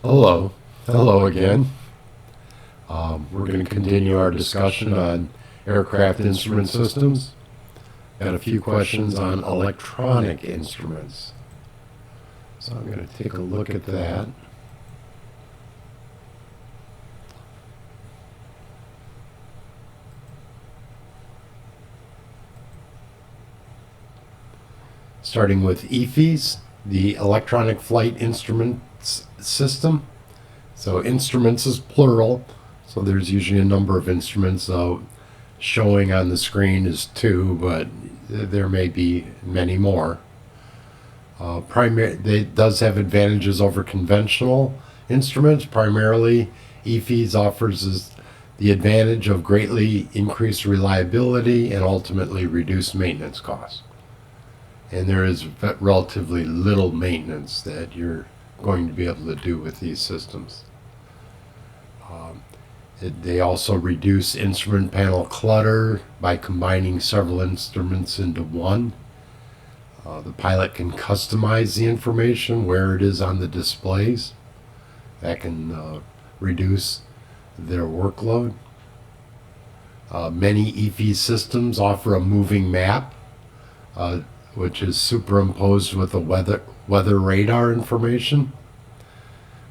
Hello. Hello again. We're going to continue our discussion on aircraft instrument systems. Got a few questions on electronic instruments. So I'm going to take a look at that. Starting with EFIS, the Electronic Flight Instruments System. So instruments is plural, so there's usually a number of instruments. Showing on the screen is two, but there may be many more. It does have advantages over conventional instruments. Primarily, EFIS offers the advantage of greatly increased reliability and ultimately reduced maintenance costs. And there is relatively little maintenance that you're going to be able to do with these systems. They also reduce instrument panel clutter by combining several instruments into one. The pilot can customize the information where it is on the displays. That can reduce their workload. Many EFI systems offer a moving map, which is superimposed with the weather radar information.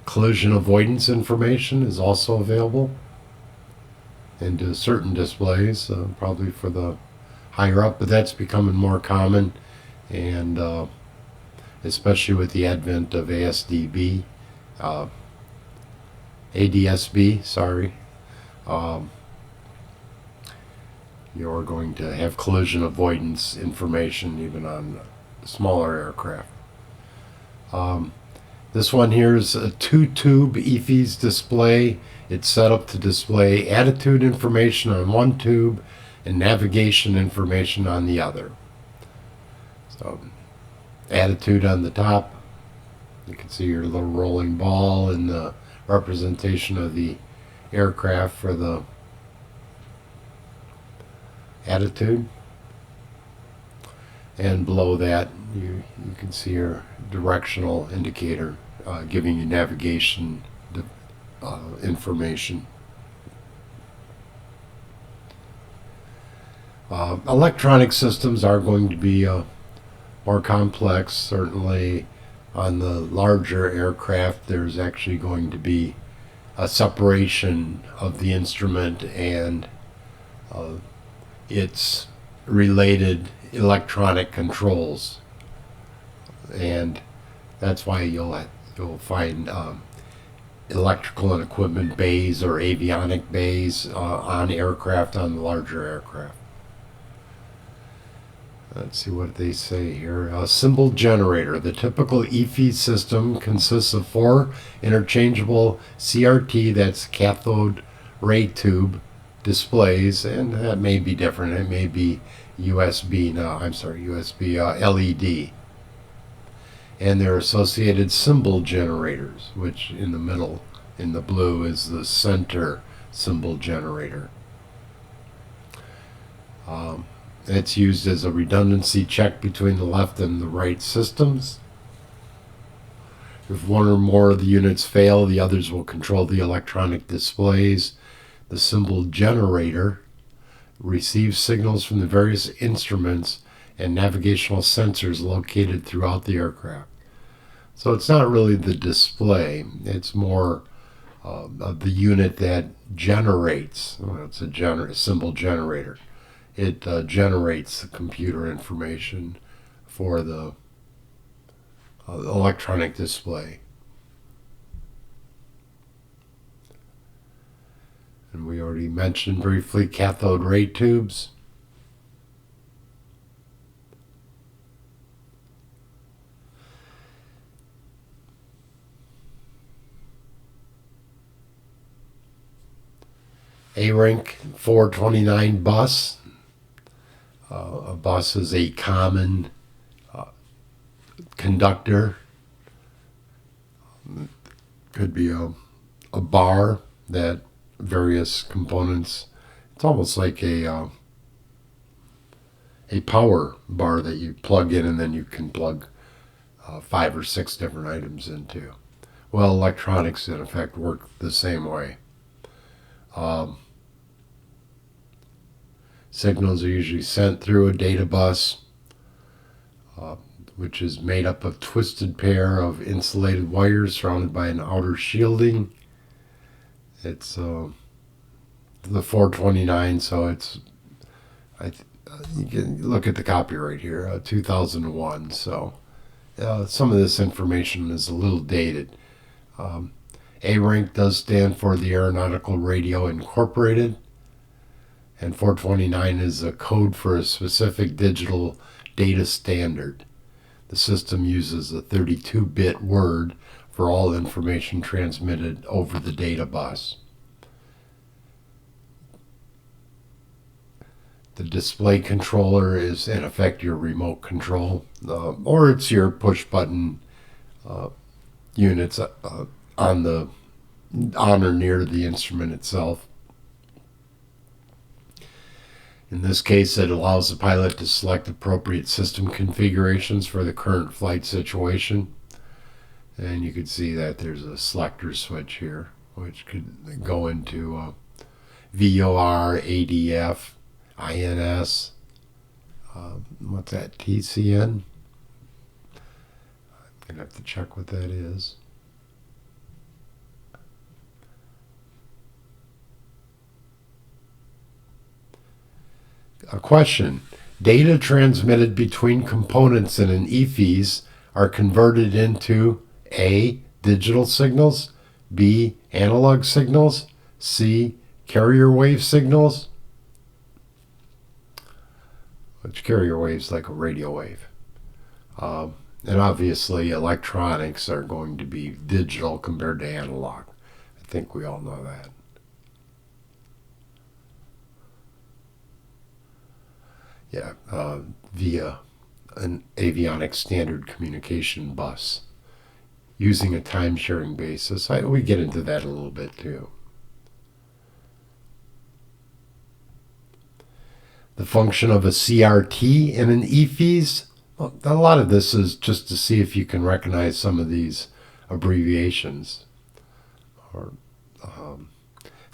Collision avoidance information is also available into certain displays, probably for the higher up, but that's becoming more common, and especially with the advent of ADSB, you're going to have collision avoidance information even on smaller aircraft. This one here is a two-tube EFIS display. It's set up to display attitude information on one tube and navigation information on the other. So, attitude on the top. You can see your little rolling ball and the representation of the aircraft for the attitude. And below that, you can see your directional indicator giving you navigation information. Electronic systems are going to be more complex. Certainly on the larger aircraft, there's actually going to be a separation of the instrument and its related electronic controls, and that's why you'll find electrical and equipment bays or avionic bays on aircraft, on the larger aircraft. Let's see what they say here. A symbol generator. The typical EFI system consists of 4 interchangeable CRT, that's cathode ray tube, displays, and that may be different. It may be USB LED. And their associated symbol generators, which in the middle, in the blue, is the center symbol generator. It's used as a redundancy check between the left and the right systems. If one or more of the units fail, the others will control the electronic displays. The symbol generator receives signals from the various instruments and navigational sensors located throughout the aircraft. So it's not really the display, it's more of the unit that generates. It's a symbol generator. It generates the computer information for the electronic display. And we already mentioned briefly cathode ray tubes. A-Rink 429 bus. A bus is a common conductor. Could be a bar that various components. It's almost like a power bar that you plug in, and then you can plug 5 or 6 different items into. Well, electronics in effect work the same way. Um, Signals are usually sent through a data bus, uh, which is made up of twisted pair of insulated wires surrounded by an outer shielding. It's the 429, so it's I, you can look at the copyright here, 2001. So some of this information is a little dated. Um, A rank does stand for the Aeronautical Radio Incorporated, and 429 is a code for a specific digital data standard. The system uses a 32-bit word for all information transmitted over the data bus. The display controller is in effect your remote control, or it's your push button units on or near the instrument itself. In this case, it allows the pilot to select appropriate system configurations for the current flight situation. And you can see that there's a selector switch here, which could go into VOR, ADF, INS, what's that, TCN? I'm going to have to check what that is. A question. Data transmitted between components in an EFES are converted into A, digital signals, B, analog signals, C, carrier wave signals, which carrier waves like a radio wave. And obviously electronics are going to be digital compared to analog. I think we all know that. Yeah, via an avionics standard communication bus using a time-sharing basis. We get into that a little bit too. The function of a CRT in an EFES, well, a lot of this is just to see if you can recognize some of these abbreviations. Or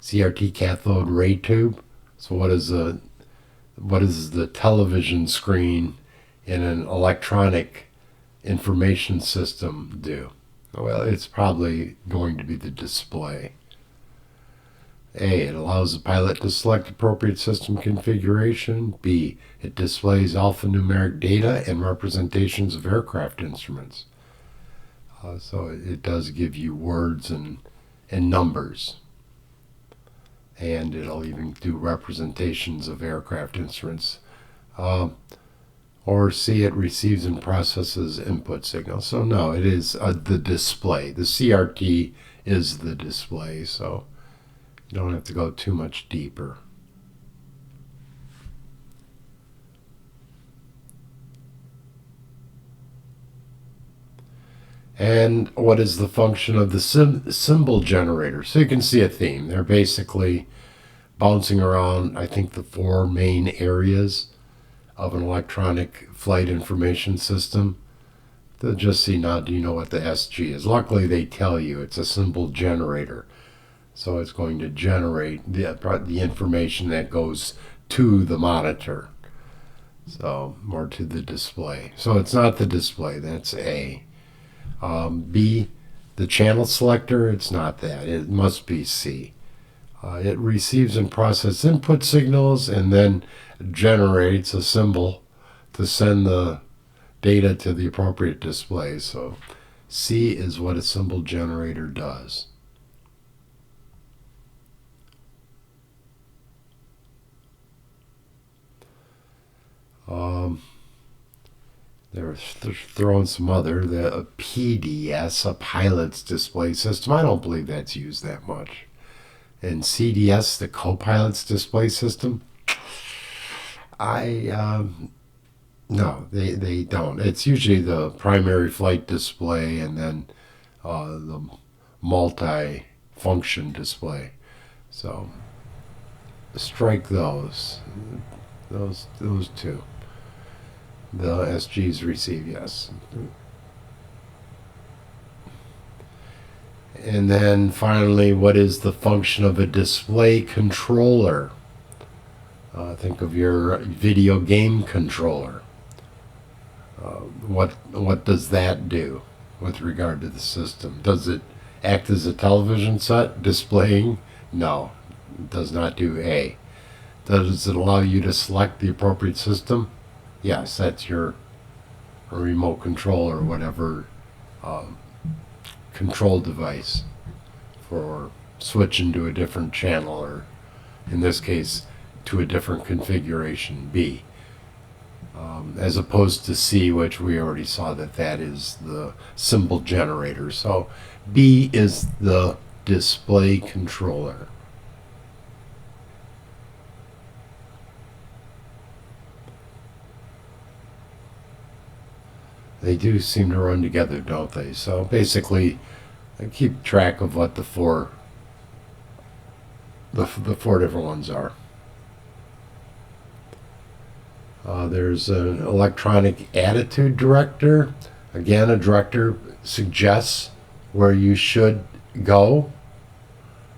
CRT, cathode ray tube. So what does the television screen in an electronic information system do? Well, it's probably going to be the display. A, it allows the pilot to select appropriate system configuration. B, it displays alphanumeric data and representations of aircraft instruments. So it does give you words and numbers. And it'll even do representations of aircraft instruments. Or C, it receives and processes input signals. So no, it is the display. The CRT is the display, so you don't have to go too much deeper. And what is the function of the symbol generator? So you can see a theme. They're basically bouncing around, I think, the four main areas of an electronic flight information system. They'll just see now, do you know what the SG is? Luckily, they tell you it's a symbol generator. So it's going to generate the information that goes to the monitor. So more to the display. So it's not the display, that's A. B, the channel selector, it's not that. It must be C. It receives and processes input signals and then generates a symbol to send the data to the appropriate display. So C is what a symbol generator does. They're throwing some other, a PDS, a pilot's display system. I don't believe that's used that much. And CDS, the co-pilot's display system, no, they don't. It's usually the primary flight display and then the multi-function display. So strike those two. The SGs receive, yes. And then finally, what is the function of a display controller? Think of your video game controller. What does that do with regard to the system? Does it act as a television set displaying? No, it does not do A. Does it allow you to select the appropriate system? Yes, that's your remote control or whatever control device for switching to a different channel, or in this case to a different configuration, B, as opposed to C, which we already saw that is the symbol generator. So B is the display controller. They do seem to run together, don't they? So basically, I keep track of what the four different ones are. There's an electronic attitude director. Again, a director suggests where you should go.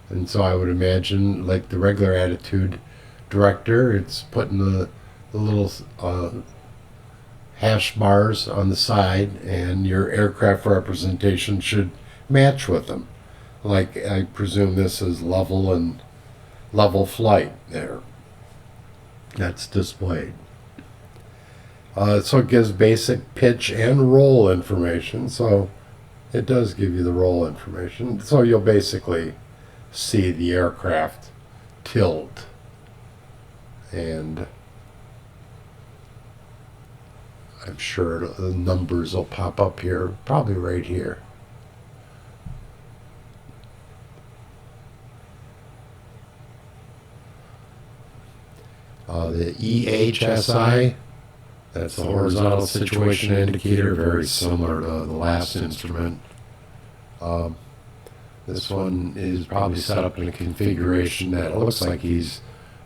And so I would imagine, like the regular attitude director, it's putting the little hash bars on the side, and your aircraft representation should match with them. Like, I presume this is level and level flight there. That's displayed. So it gives basic pitch and roll information. So it does give you the roll information. So you'll basically see the aircraft tilt. And I'm sure the numbers will pop up here, probably right here. The EHSI, that's the horizontal situation indicator, very similar to the last instrument. This one is probably set up in a configuration that looks like he's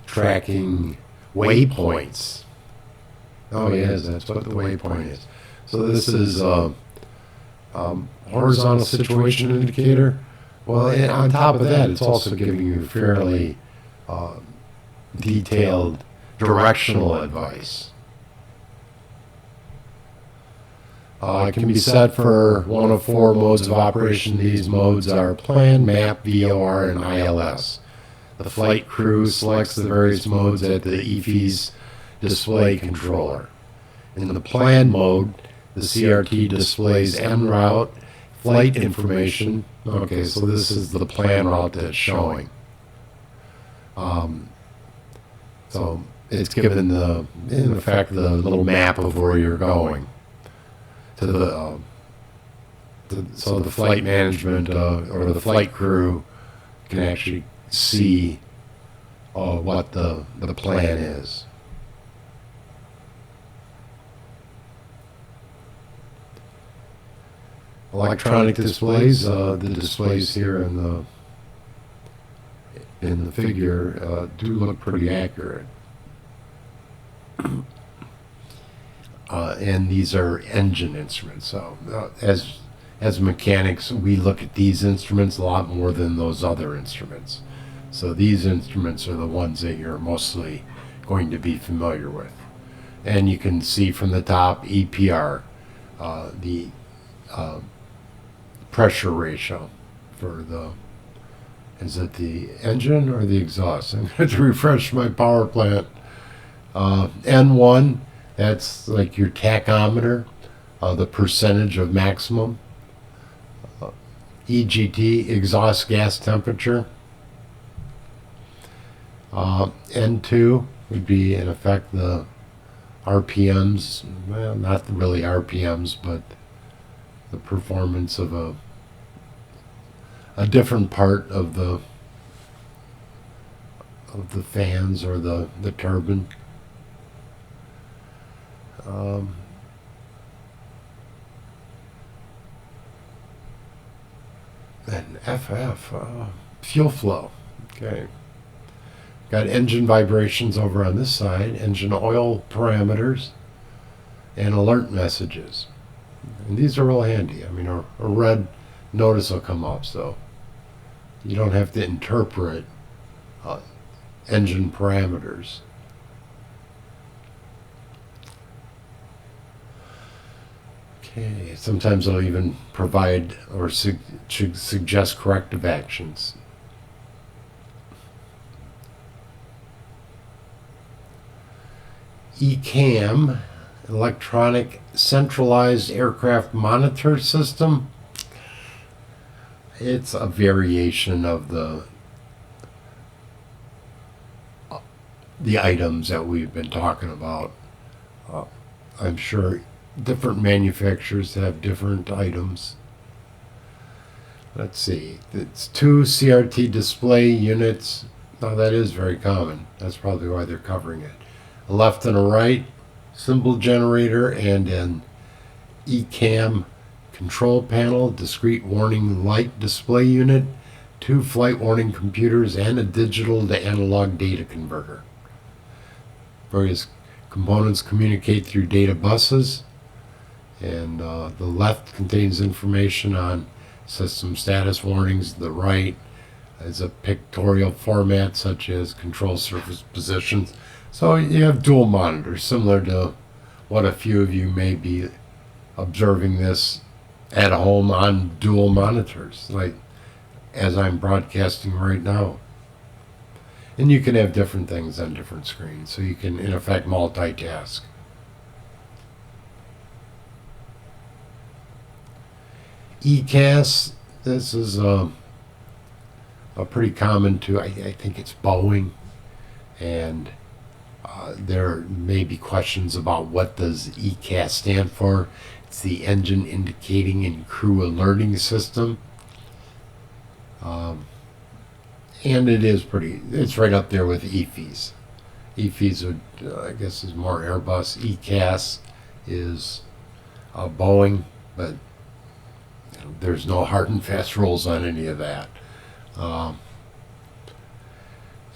tracking waypoints. Oh, yes, that's what the waypoint is. So this is horizontal situation indicator. Well, and on top of that, it's also giving you fairly detailed directional advice. It can be set for one of four modes of operation. These modes are plan, map, VOR, and ILS. The flight crew selects the various modes at the EFI's display controller. In the plan mode, the CRT displays en route flight information. Okay, so this is the plan route that's showing. So it's given in effect, the little map of where you're going. So the flight management or the flight crew can actually see what the plan is. Electronic displays, the displays here in the figure do look pretty accurate. And these are engine instruments. So as mechanics, we look at these instruments a lot more than those other instruments. So these instruments are the ones that you're mostly going to be familiar with. And you can see from the top EPR, the pressure ratio for is it the engine or the exhaust? I'm going to refresh my power plant. N1, that's like your tachometer, the percentage of maximum. EGT, exhaust gas temperature. N2 would be, in effect, the RPMs, well, not really RPMs, but the performance of a different part of the fans or the turbine. And FF, fuel flow. Okay. Got engine vibrations over on this side, engine oil parameters, and alert messages. And these are real handy. I mean, a red notice will come up. So you don't have to interpret engine parameters. Okay, sometimes they'll even provide or suggest corrective actions. ECAM, Electronic Centralized Aircraft Monitor System. It's a variation of the items that we've been talking about. I'm sure different manufacturers have different items. Let's see. It's 2 CRT display units. Now that is very common. That's probably why they're covering it. A left and a right symbol generator and an ECAM control panel, discrete warning light display unit, 2 flight warning computers, and a digital to analog data converter. Various components communicate through data buses, and the left contains information on system status warnings. The right is a pictorial format such as control surface positions. So you have dual monitors, similar to what a few of you may be observing this at home on dual monitors, like as I'm broadcasting right now. And you can have different things on different screens, so you can, in effect, multitask. ECAS, this is a pretty common to, I think it's Boeing, and there may be questions about what does ECAS stand for. It's the Engine Indicating and Crew Alerting System. And it's right up there with EFES. EFES would, I guess, is more Airbus. ECAS is Boeing, but there's no hard and fast rules on any of that.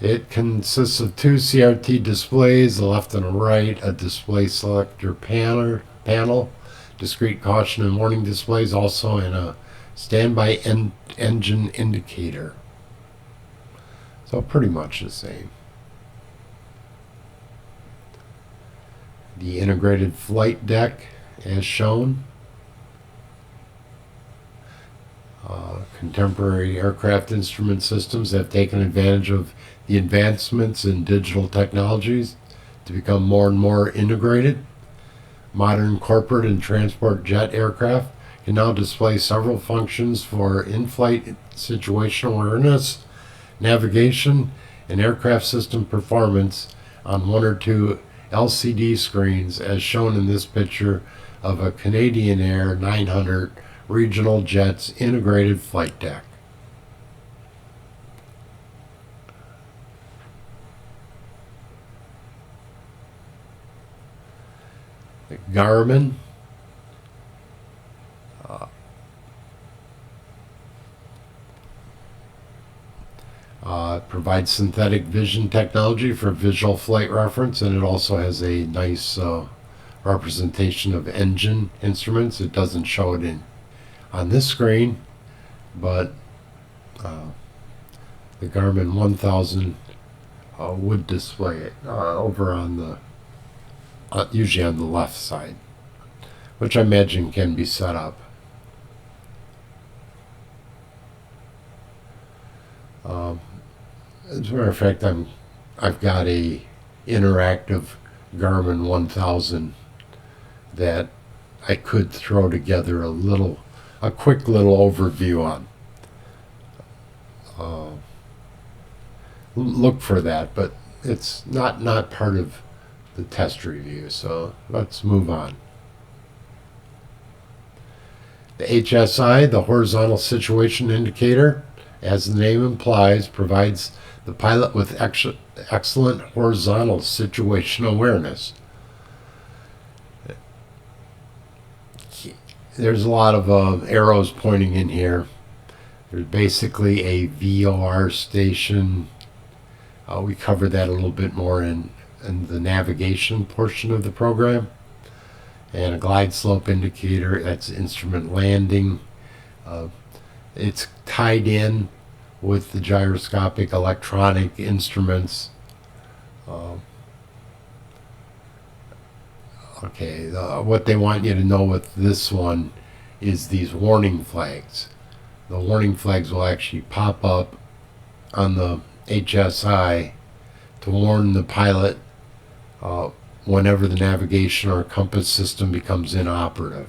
It consists of 2 CRT displays, a left and a right, a display selector panel, discrete caution and warning displays, also in a standby engine indicator. So pretty much the same. The integrated flight deck as shown. Contemporary aircraft instrument systems have taken advantage of the advancements in digital technologies to become more and more integrated. Modern corporate and transport jet aircraft can now display several functions for in-flight situational awareness, navigation, and aircraft system performance on 1 or 2 LCD screens, as shown in this picture of a Canadian Air 900 regional jet's integrated flight deck. Garmin provides synthetic vision technology for visual flight reference, and it also has a nice representation of engine instruments. It doesn't show it on this screen, but the Garmin 1000 would display it over on the usually on the left side, which I imagine can be set up. As a matter of fact, I've got a interactive Garmin 1000 that I could throw together a quick little overview on. Look for that, but it's not part of the test review, so let's move on. The HSI, the Horizontal Situation Indicator, as the name implies, provides the pilot with excellent horizontal situation awareness. There's a lot of arrows pointing in here. There's basically a VOR station. We covered that a little bit more in the navigation portion of the program. And a glide slope indicator, that's instrument landing. It's tied in with the gyroscopic electronic instruments. Um, okay, what they want you to know with this one is these warning flags. The warning flags will actually pop up on the HSI to warn the pilot uh, whenever the navigation or compass system becomes inoperative.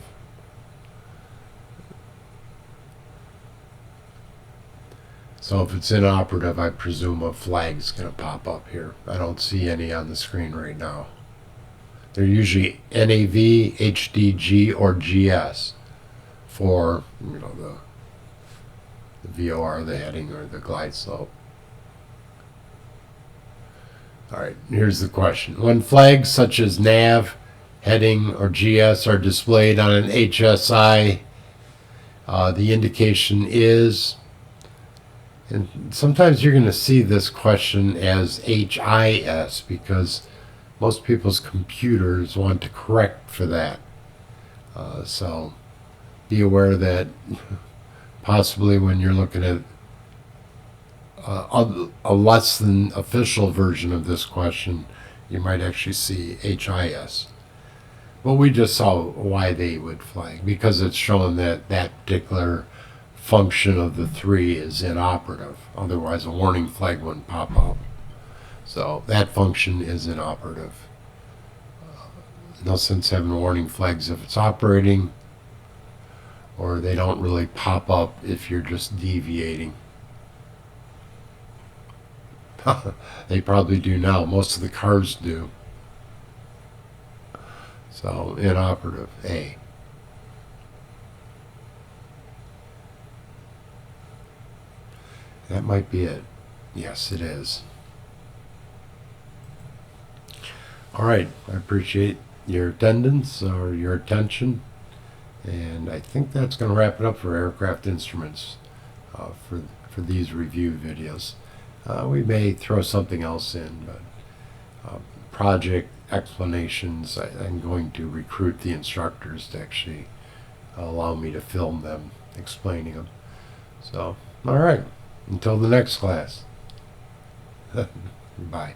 So if it's inoperative, I presume a flag's going to pop up here. I don't see any on the screen right now. They're usually NAV, HDG, or GS for the VOR, the heading, or the glide slope. All right, here's the question. When flags such as NAV, heading, or GS are displayed on an HSI, the indication is, and sometimes you're going to see this question as HIS because most people's computers want to correct for that. So be aware that possibly when you're looking at a less than official version of this question, you might actually see HIS. But we just saw why they would flag, because it's showing that that particular function of the three is inoperative. Otherwise, a warning flag wouldn't pop up. So that function is inoperative. No sense having warning flags if it's operating, or they don't really pop up if you're just deviating. They probably do now. Most of the cars do. So inoperative, A. That might be it. Yes, it is. All right. I appreciate your attendance or your attention. And I think that's going to wrap it up for Aircraft Instruments for these review videos. We may throw something else in, but project explanations, I'm going to recruit the instructors to actually allow me to film them explaining them. So, all right. Until the next class. Bye.